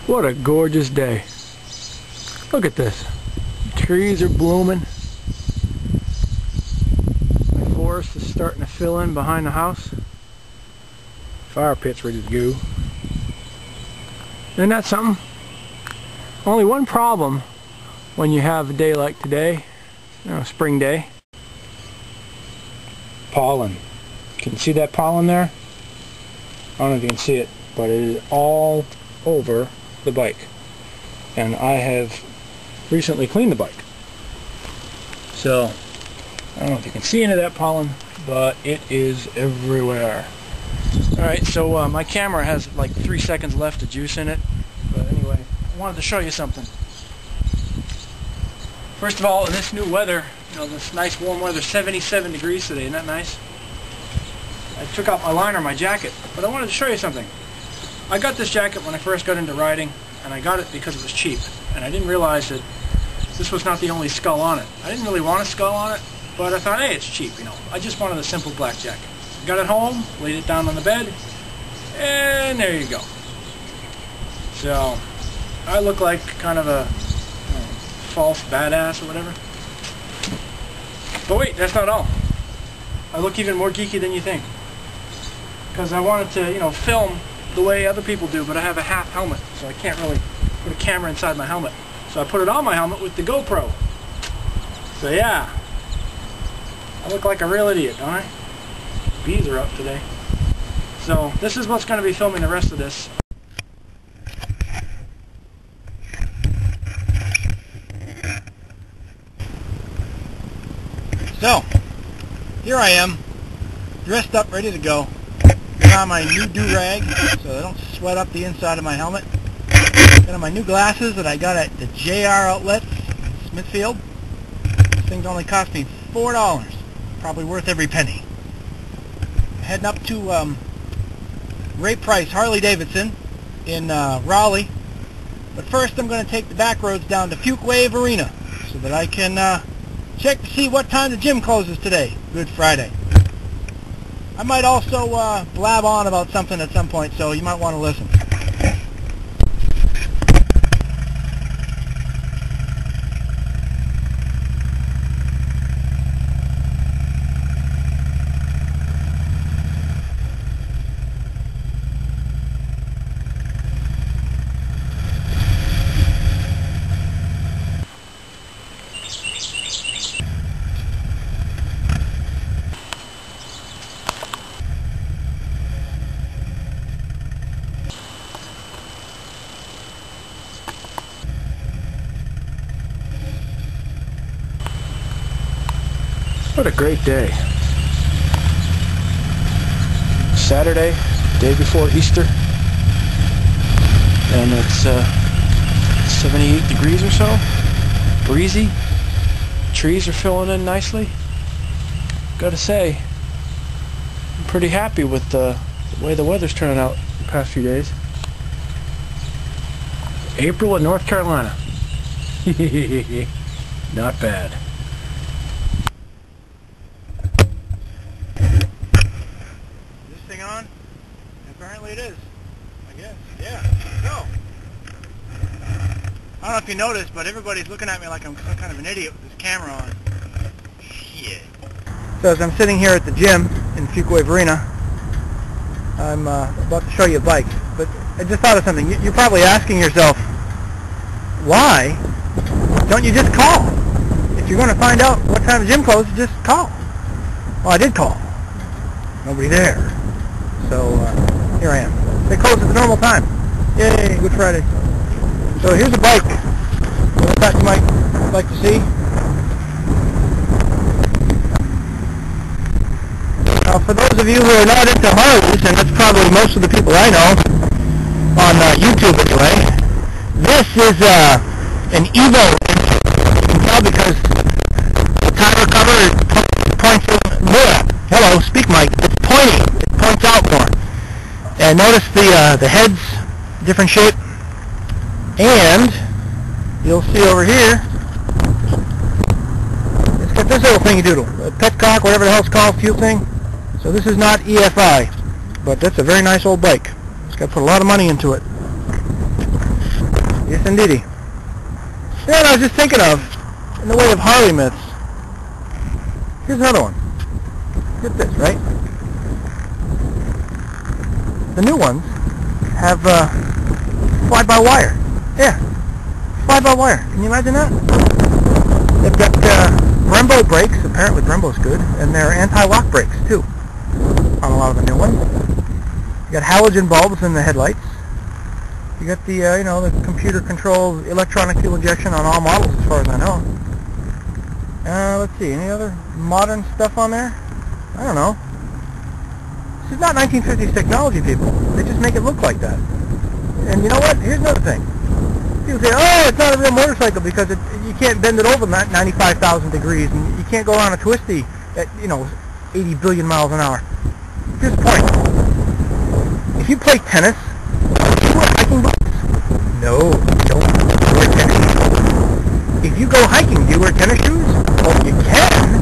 What a gorgeous day. Look at this. Trees are blooming. The forest is starting to fill in behind the house. Fire pit's ready to go. Isn't that something? Only one problem when you have a day like today, spring day. Pollen. Can you see that pollen there? I don't know if you can see it, but it is all over the bike. And I have recently cleaned the bike. So, I don't know if you can see any of that pollen, but it is everywhere. Alright, so my camera has like 3 seconds left of juice in it. But anyway, I wanted to show you something. First of all, in this new weather, this nice warm weather, 77 degrees today, isn't that nice? I took out my liner, my jacket, but I wanted to show you something. I got this jacket when I first got into riding, and I got it because it was cheap. And I didn't realize that this was not the only skull on it. I didn't really want a skull on it, but I thought, hey, it's cheap, I just wanted a simple black jacket. Got it home, laid it down on the bed, and there you go. So, I look like kind of a false badass or whatever. But wait, that's not all. I look even more geeky than you think. Because I wanted to, film the way other people do, but I have a half helmet, so I can't really put a camera inside my helmet. So I put it on my helmet with the GoPro. So yeah, I look like a real idiot, don't I? Bees are up today. So this is what's going to be filming the rest of this. So, here I am, dressed up, ready to go. Got on my new do-rag so I don't sweat up the inside of my helmet. Got on my new glasses that I got at the JR Outlets, Smithfield. These things only cost me $4. Probably worth every penny. Heading up to Ray Price Harley Davidson in Raleigh. But first I'm going to take the back roads down to Fuquay Arena so that I can check to see what time the gym closes today, Good Friday. I might also blab on about something at some point, so you might want to listen. What a great day. Saturday, day before Easter, and it's 78 degrees or so, breezy, trees are filling in nicely. Gotta say, I'm pretty happy with the way the weather's turning out the past few days. April in North Carolina. Not bad. On? Apparently it is. I guess. Yeah. So, I don't know if you noticed, but everybody's looking at me like I'm some kind of an idiot with this camera on. Shit. So as I'm sitting here at the gym in Fuquay Arena, I'm about to show you a bike. But I just thought of something. You're probably asking yourself, why don't you just call? If you're going to find out what time the gym closes, just call. Well, I did call. Nobody there. So here I am. They close at the normal time. Yay, Good Friday. So here's a bike that I thought you might like to see. Now for those of you who are not into Harleys, and that's probably most of the people I know, on YouTube anyway, this is an Evo. You can tell because the tire cover points in. Hello, speak mic. It's pointing. Points out more. And notice the head's different shape. And you'll see over here, it's got this little thingy doodle, a petcock, whatever the hell it's called, fuel thing. So this is not EFI, but that's a very nice old bike. It's got to put a lot of money into it. Yes, indeedy. You know what I was just thinking of, in the way of Harley myths? Here's another one. Get this, right? The new ones have fly-by-wire. Yeah, fly-by-wire. Can you imagine that? They've got Brembo brakes. Apparently Brembo's good, and they're anti-lock brakes too on a lot of the new ones. You got halogen bulbs in the headlights. You got the you know, the computer-controlled electronic fuel injection on all models, as far as I know. Let's see, any other modern stuff on there? I don't know. This is not 1950s technology, people. They just make it look like that. And you know what? Here's another thing. People say, oh, it's not a real motorcycle because you can't bend it over 95,000 degrees, and you can't go around a twisty at, you know, 80 billion miles an hour. Here's the point. If you play tennis, do you wear hiking boots? No, you don't. You wear tennis shoes. If you go hiking, do you wear tennis shoes? Well, you can,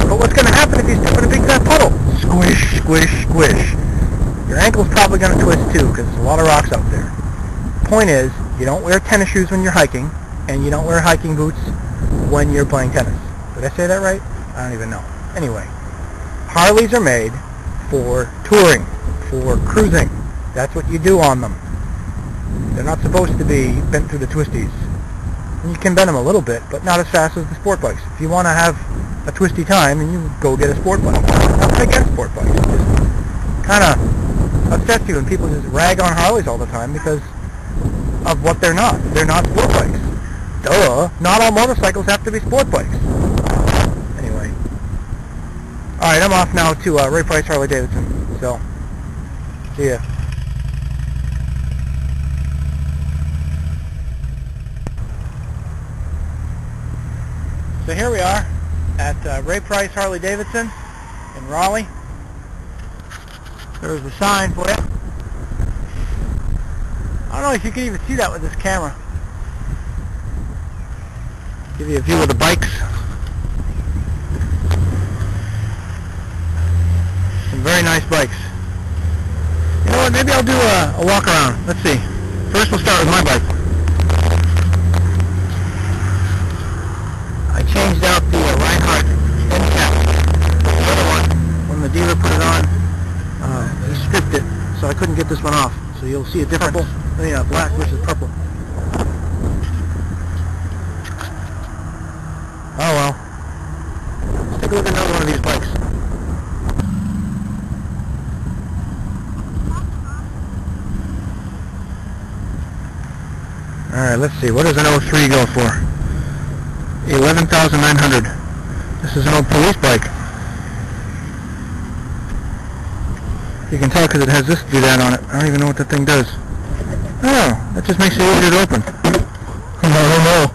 but what's going to happen if you step in a big fat puddle? Squish, squish, squish. Your ankle's probably going to twist too, because there's a lot of rocks out there. Point is, you don't wear tennis shoes when you're hiking, and you don't wear hiking boots when you're playing tennis. Did I say that right? I don't even know. Anyway, Harleys are made for touring, for cruising. That's what you do on them. They're not supposed to be bent through the twisties. And you can bend them a little bit, but not as fast as the sport bikes. If you want to have a twisty time, then you go get a sport bike. Nothing against sport bikes. It just kind of upsets you when people just rag on Harleys all the time because of what they're not. They're not sport bikes. Duh. Not all motorcycles have to be sport bikes. Anyway. Alright, I'm off now to Ray Price Harley Davidson. So, see ya. So here we are at Ray Price Harley Davidson in Raleigh. There's the sign for you. I don't know if you can even see that with this camera. Give you a view of the bikes. Some very nice bikes. You know what, maybe I'll do a walk around. Let's see. First we'll start with my bike. I changed out the Reinhardt end cap. The other one, when the dealer put it on, he stripped it, so I couldn't get this one off. So you'll see a different black versus purple. Oh well. Let's take a look at another one of these bikes. Alright, let's see. What does an 03 go for? 11,900. This is an old police bike. You can tell because it has this doodad on it. I don't even know what that thing does. Oh, that just makes it easier to open. No.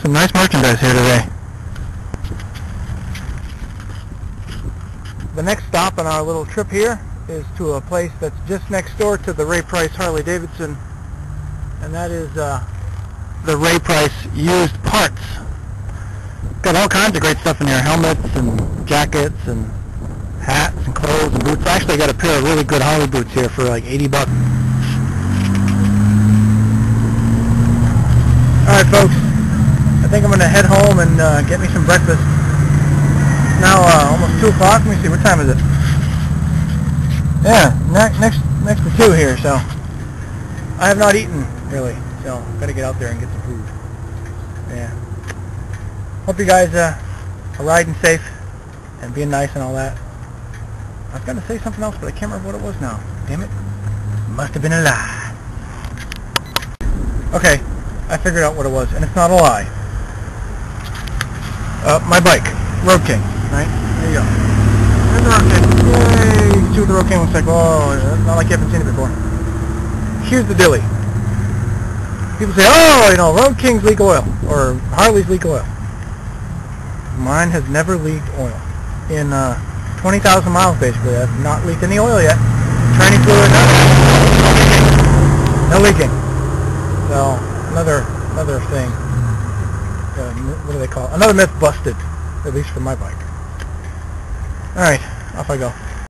Some nice merchandise here today. The next stop on our little trip here is to a place that's just next door to the Ray Price Harley Davidson, and that is the Ray Price used parts. Got all kinds of great stuff in here, helmets and jackets and hats and clothes and boots. I actually got a pair of really good Harley boots here for like 80 bucks. Alright folks, I think I'm going to head home and get me some breakfast. It's now almost 2 o'clock. Let me see, what time is it? Yeah, next to 2 here, so I have not eaten really, so got to get out there and get some food. Yeah. Hope you guys are riding safe and being nice and all that. I was going to say something else, but I can't remember what it was now. Damn it. Must have been a lie. Okay, I figured out what it was, and it's not a lie. My bike, Road King, right? There you go. There's the Road King. Yay! You can see what the Road King looks like. Oh, not like you haven't seen it before. Here's the dilly. People say, oh, you know, Road Kings leak oil, or Harleys leak oil. Mine has never leaked oil. In 20,000 miles, basically, I've not leaked any oil yet. Training fluid, no leaking. So, another thing. What do they call it? Another myth busted, at least for my bike. Alright, off I go.